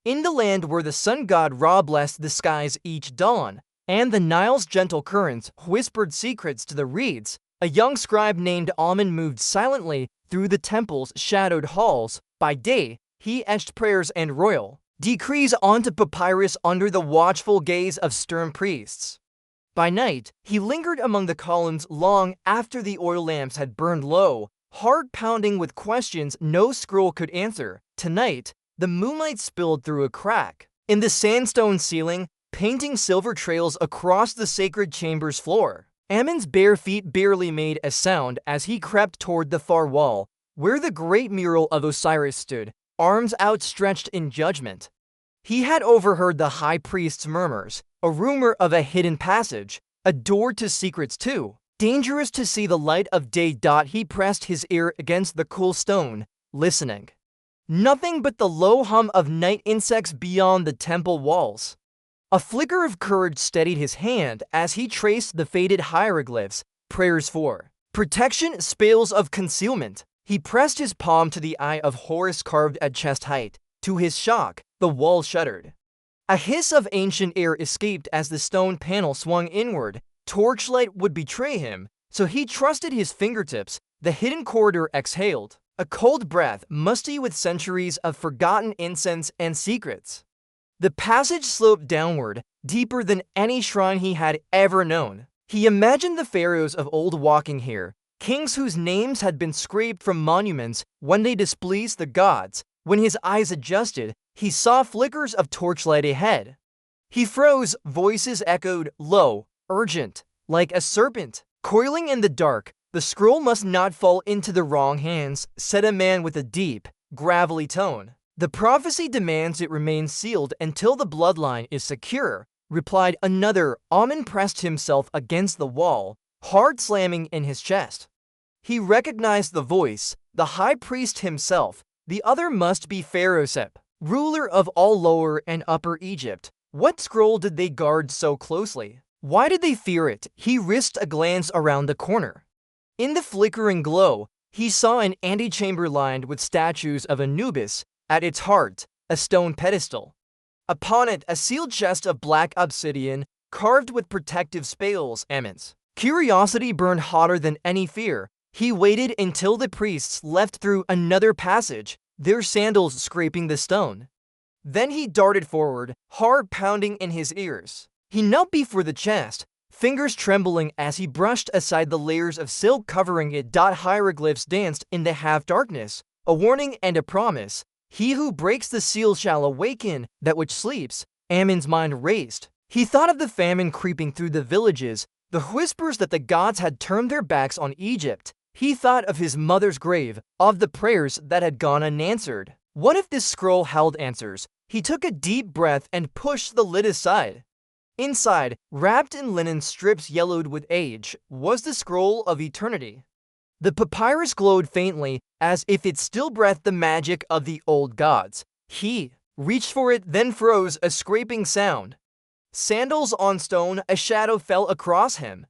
In the land where the sun god Ra blessed the skies each dawn, and the Nile's gentle currents whispered secrets to the reeds, a young scribe named Amun moved silently through the temple's shadowed halls. By day, he etched prayers and royal decrees onto papyrus under the watchful gaze of stern priests. By night, he lingered among the columns long after the oil lamps had burned low, heart pounding with questions no scroll could answer. Tonight, the moonlight spilled through a crack in the sandstone ceiling, painting silver trails across the sacred chamber's floor. Amun's bare feet barely made a sound as he crept toward the far wall, where the great mural of Osiris stood, arms outstretched in judgment. He had overheard the high priest's murmurs, a rumor of a hidden passage, a door to secrets too dangerous to see the light of day. He pressed his ear against the cool stone, listening. Nothing but the low hum of night insects beyond the temple walls. A flicker of courage steadied his hand as he traced the faded hieroglyphs, prayers for protection, spells of concealment. He pressed his palm to the eye of Horus carved at chest height. To his shock, the wall shuddered. A hiss of ancient air escaped as the stone panel swung inward. Torchlight would betray him, so he trusted his fingertips. The hidden corridor exhaled, a cold breath musty with centuries of forgotten incense and secrets. The passage sloped downward, deeper than any shrine he had ever known. He imagined the pharaohs of old walking here, kings whose names had been scraped from monuments when they displeased the gods. When his eyes adjusted, he saw flickers of torchlight ahead. He froze, voices echoed, low, urgent, like a serpent. Coiling in the dark, the scroll must not fall into the wrong hands, said a man with a deep, gravelly tone. The prophecy demands it remain sealed until the bloodline is secure, replied another. Amun pressed himself against the wall, heart slamming in his chest. He recognized the voice, the high priest himself. The other must be Pharaoh Sep, ruler of all Lower and Upper Egypt. What scroll did they guard so closely? Why did they fear it? He risked a glance around the corner. In the flickering glow, he saw an antechamber lined with statues of Anubis. At its heart, a stone pedestal. Upon it, a sealed chest of black obsidian, carved with protective spells. Amun's curiosity burned hotter than any fear. He waited until the priests left through another passage, their sandals scraping the stone. Then he darted forward, heart pounding in his ears. He knelt before the chest, fingers trembling as he brushed aside the layers of silk covering it. Hieroglyphs danced in the half-darkness, a warning and a promise. He who breaks the seal shall awaken that which sleeps. Amun's mind raced. He thought of the famine creeping through the villages, the whispers that the gods had turned their backs on Egypt. He thought of his mother's grave, of the prayers that had gone unanswered. What if this scroll held answers? He took a deep breath and pushed the lid aside. Inside, wrapped in linen strips yellowed with age, was the scroll of eternity. The papyrus glowed faintly, as if it still breathed the magic of the old gods. He reached for it, then froze, a scraping sound. Sandals on stone, a shadow fell across him.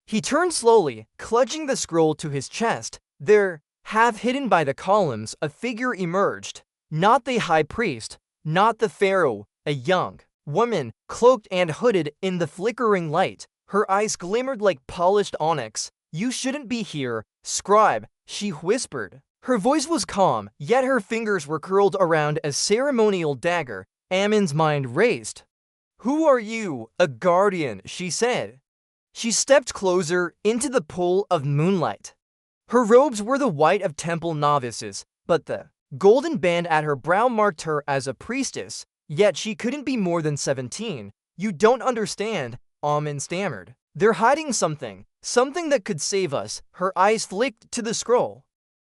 He turned slowly, clutching the scroll to his chest. There, half hidden by the columns, a figure emerged. Not the high priest, not the pharaoh, a young woman, cloaked and hooded in the flickering light. Her eyes glimmered like polished onyx. You shouldn't be here, scribe, she whispered. Her voice was calm, yet her fingers were curled around a ceremonial dagger. Amun's mind raced. Who are you? A guardian, she said. She stepped closer into the pool of moonlight. Her robes were the white of temple novices, but the golden band at her brow marked her as a priestess. Yet she couldn't be more than 17. You don't understand, Amun stammered. They're hiding something, something that could save us. Her eyes flicked to the scroll.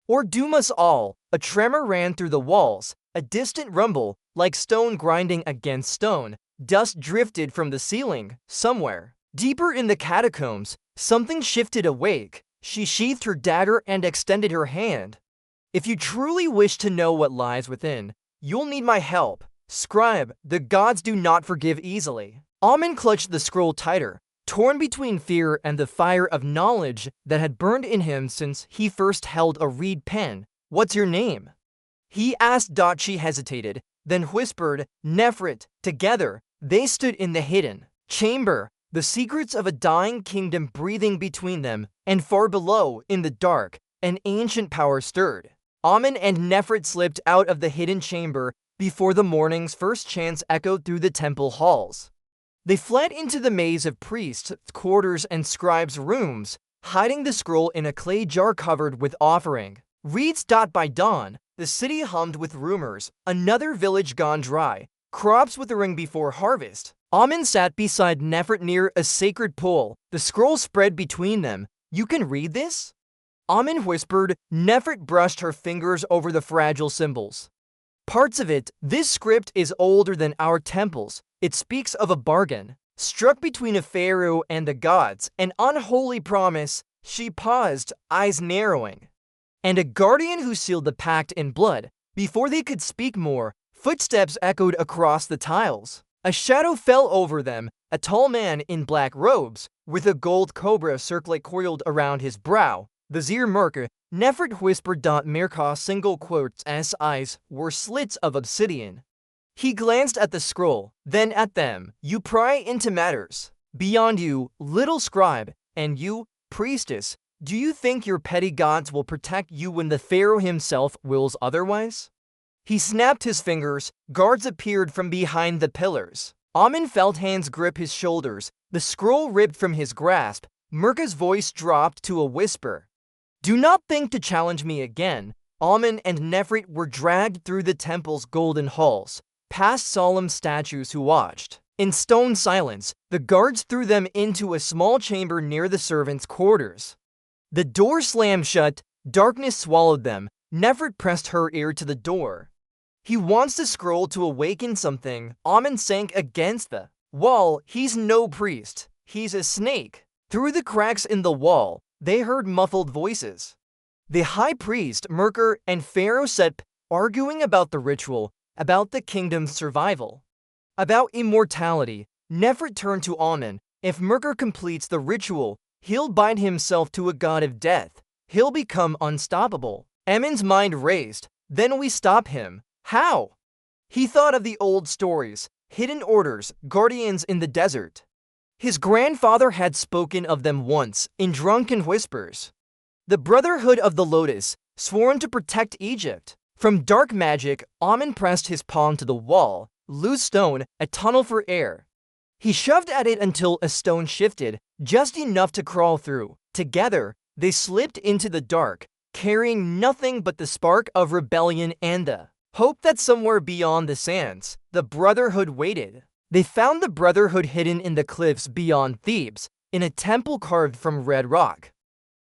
Or doom us all. A tremor ran through the walls, a distant rumble, like stone grinding against stone. Dust drifted from the ceiling. Somewhere deeper in the catacombs, something shifted awake. She sheathed her dagger and extended her hand. If you truly wish to know what lies within, you'll need my help. Scribe, the gods do not forgive easily. Amun clutched the scroll tighter, torn between fear and the fire of knowledge that had burned in him since he first held a reed pen. What's your name? He asked. She hesitated, then whispered, Nefrit. Together, they stood in the hidden chamber, the secrets of a dying kingdom breathing between them, and far below, in the dark, an ancient power stirred. Amen and Nefrit slipped out of the hidden chamber before the morning's first chants echoed through the temple halls. They fled into the maze of priests' quarters and scribes' rooms, hiding the scroll in a clay jar covered with offering reeds. By dawn, the city hummed with rumors, another village gone dry, crops withering before harvest. Amen sat beside Nefrit near a sacred pool, the scroll spread between them. You can read this? Amen whispered. Nefrit brushed her fingers over the fragile symbols. Parts of it, this script is older than our temples. It speaks of a bargain struck between a pharaoh and the gods, an unholy promise. She paused, eyes narrowing. And a guardian who sealed the pact in blood. Before they could speak more, footsteps echoed across the tiles. A shadow fell over them, a tall man in black robes, with a gold cobra circlet coiled around his brow. The Zir Merka, Nefrit whispered. Mirka single quotes S eyes were slits of obsidian. He glanced at the scroll, then at them. You pry into matters beyond you, little scribe, and you, priestess. Do you think your petty gods will protect you when the pharaoh himself wills otherwise? He snapped his fingers. Guards appeared from behind the pillars. Amen felt hands grip his shoulders. The scroll ripped from his grasp. Merka's voice dropped to a whisper. Do not think to challenge me again. Amen and Nefrit were dragged through the temple's golden halls, past solemn statues who watched. In stone silence, the guards threw them into a small chamber near the servants' quarters. The door slammed shut. Darkness swallowed them. Nefrit pressed her ear to the door. He wants the scroll to awaken something. Amen sank against the wall. He's no priest. He's a snake. Through the cracks in the wall, they heard muffled voices. The high priest, Merker, and Pharaoh Sep arguing about the ritual, about the kingdom's survival, about immortality. Nefrit turned to Amen. If Merker completes the ritual, he'll bind himself to a god of death. He'll become unstoppable. Amen's mind raced. Then we stop him. How? He thought of the old stories, hidden orders, guardians in the desert. His grandfather had spoken of them once, in drunken whispers. The Brotherhood of the Lotus, sworn to protect Egypt. From dark magic, Amen pressed his palm to the wall. Loose stone, a tunnel for air. He shoved at it until a stone shifted, just enough to crawl through. Together, they slipped into the dark, carrying nothing but the spark of rebellion and the hope that somewhere beyond the sands, the Brotherhood waited. They found the Brotherhood hidden in the cliffs beyond Thebes, in a temple carved from red rock.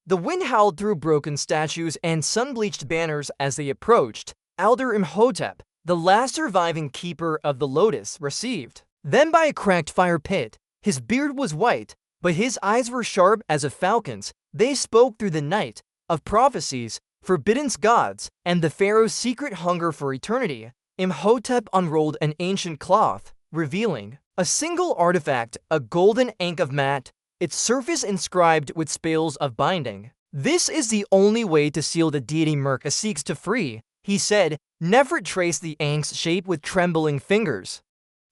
The wind howled through broken statues and sun-bleached banners as they approached. Elder Imhotep, the last surviving keeper of the lotus, received them by a cracked fire pit. His beard was white, but his eyes were sharp as a falcon's. They spoke through the night of prophecies, forbidden gods, and the pharaoh's secret hunger for eternity. Imhotep unrolled an ancient cloth, revealing a single artifact, a golden ankh of mat, its surface inscribed with spells of binding. This is the only way to seal the deity Merka seeks to free, he said. Nefrit traced the ankh's shape with trembling fingers.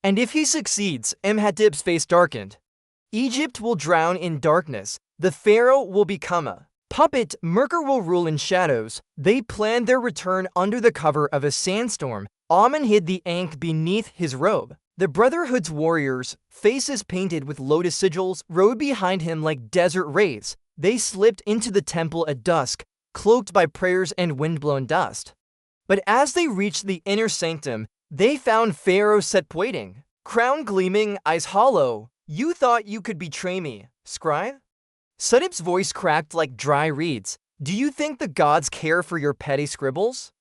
And if he succeeds, Imhotep's face darkened. Egypt will drown in darkness. The pharaoh will become a puppet. Merka will rule in shadows. They planned their return under the cover of a sandstorm. Amen hid the ankh beneath his robe. The Brotherhood's warriors, faces painted with lotus sigils, rode behind him like desert wraiths. They slipped into the temple at dusk, cloaked by prayers and windblown dust. But as they reached the inner sanctum, they found Pharaoh Sep waiting, crown gleaming, eyes hollow. You thought you could betray me, scribe? Setep's voice cracked like dry reeds. Do you think the gods care for your petty scribbles?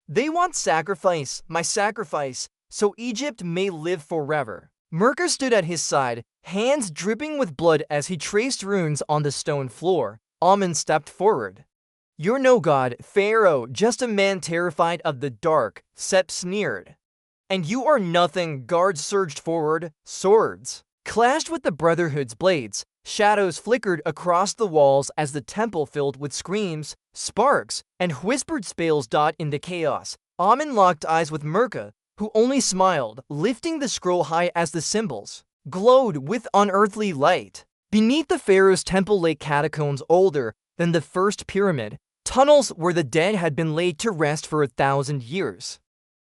They want sacrifice, my sacrifice, so Egypt may live forever. Merka stood at his side, hands dripping with blood as he traced runes on the stone floor. Amen stepped forward. You're no god, Pharaoh, just a man terrified of the dark, Sep sneered. And you are nothing. Guards surged forward, swords clashed with the Brotherhood's blades. Shadows flickered across the walls as the temple filled with screams, sparks, and whispered spells. In the chaos, Amen locked eyes with Merka. who only smiled, lifting the scroll high as the symbols glowed with unearthly light. Beneath the pharaoh's temple lay catacombs older than the first pyramid, tunnels where the dead had been laid to rest for 1,000 years.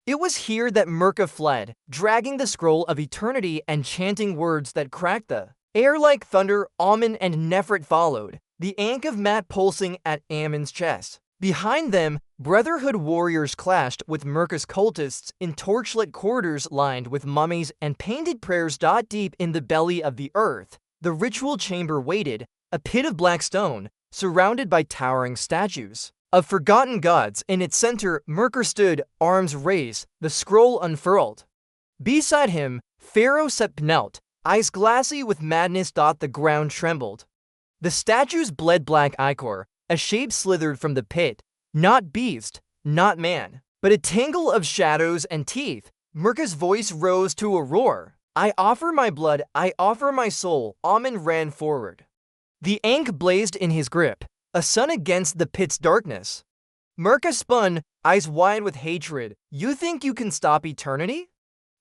It was here that Merkah fled, dragging the scroll of eternity and chanting words that cracked the air like thunder. Amen and Nefret followed, the Ankh of Mat pulsing at Amen's chest. Behind them, Brotherhood warriors clashed with Merkah's cultists in torchlit corridors lined with mummies and painted prayers. Deep in the belly of the earth, the ritual chamber waited, a pit of black stone, surrounded by towering statues of forgotten gods. In its center, Merkah stood, arms raised, the scroll unfurled. Beside him, Pharaoh Sep knelt, eyes glassy with madness. The ground trembled. The statues bled black ichor, a shape slithered from the pit, not beast, not man, but a tangle of shadows and teeth. Merkah's voice rose to a roar. I offer my blood, I offer my soul. Amen ran forward. The Ankh blazed in his grip, a sun against the pit's darkness. Merkah spun, eyes wide with hatred. You think you can stop eternity?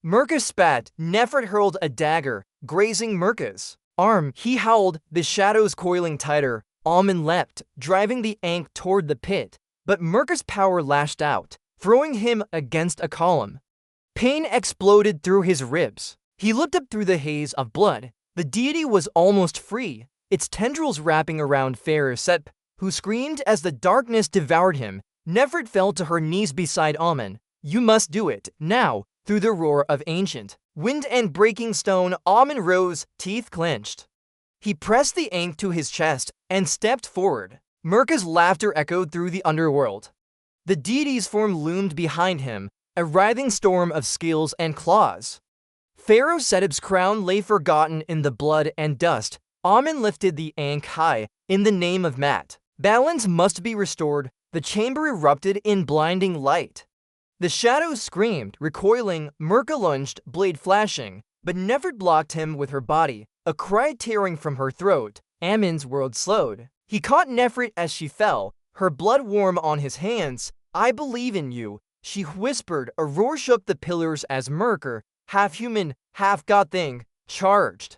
Merkah spat. Nefret hurled a dagger, grazing Merkah's arm. He howled, the shadows coiling tighter. Amen leapt, driving the Ankh toward the pit, but Merkah's power lashed out, throwing him against a column. Pain exploded through his ribs. He looked up through the haze of blood. The deity was almost free, its tendrils wrapping around Pharaoh Sep, who screamed as the darkness devoured him. Nefret fell to her knees beside Amen. You must do it, now. Through the roar of ancient wind and breaking stone, Amen rose, teeth clenched. He pressed the Ankh to his chest and stepped forward. Merkah's laughter echoed through the underworld. The deity's form loomed behind him, a writhing storm of scales and claws. Pharaoh Setep's crown lay forgotten in the blood and dust. Amen lifted the Ankh high, in the name of Mat. Balance must be restored. The chamber erupted in blinding light. The shadows screamed, recoiling. Merkah lunged, blade flashing, but Nefret blocked him with her body, a cry tearing from her throat. Amen's world slowed. He caught Nefret as she fell, her blood warm on his hands. I believe in you, she whispered. A roar shook the pillars as Merkah, half human, half god thing, charged.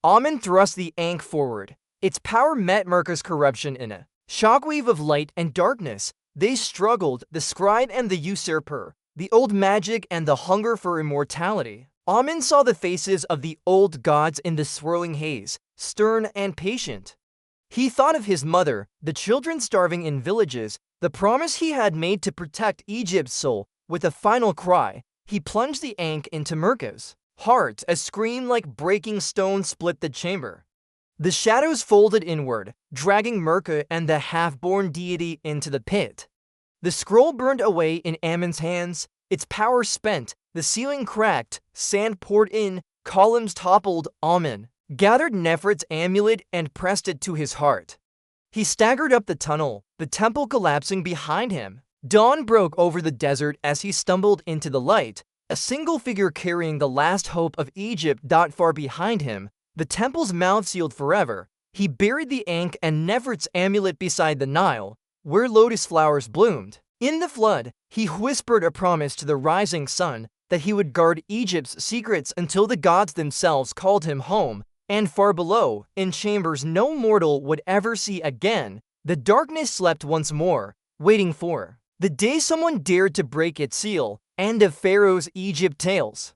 Amen thrust the Ankh forward. Its power met Merkah's corruption in a shockwave of light and darkness. They struggled, the scribe and the usurper, the old magic and the hunger for immortality. Amen saw the faces of the old gods in the swirling haze, stern and patient. He thought of his mother, the children starving in villages, the promise he had made to protect Egypt's soul. With a final cry, he plunged the Ankh into Merkah's heart. A scream like breaking stone split the chamber. The shadows folded inward, dragging Merkah and the half-born deity into the pit. The scroll burned away in Amen's hands, its power spent. The ceiling cracked, sand poured in, columns toppled. Amen gathered Nefret's amulet and pressed it to his heart. He staggered up the tunnel, the temple collapsing behind him. Dawn broke over the desert as he stumbled into the light, a single figure carrying the last hope of Egypt. Far behind him, the temple's mouth sealed forever. He buried the Ankh and Nefret's amulet beside the Nile, where lotus flowers bloomed. In the flood, he whispered a promise to the rising sun that he would guard Egypt's secrets until the gods themselves called him home. And far below, in chambers no mortal would ever see again, the darkness slept once more, waiting for the day someone dared to break its seal. End of Pharaoh's Egypt Tales.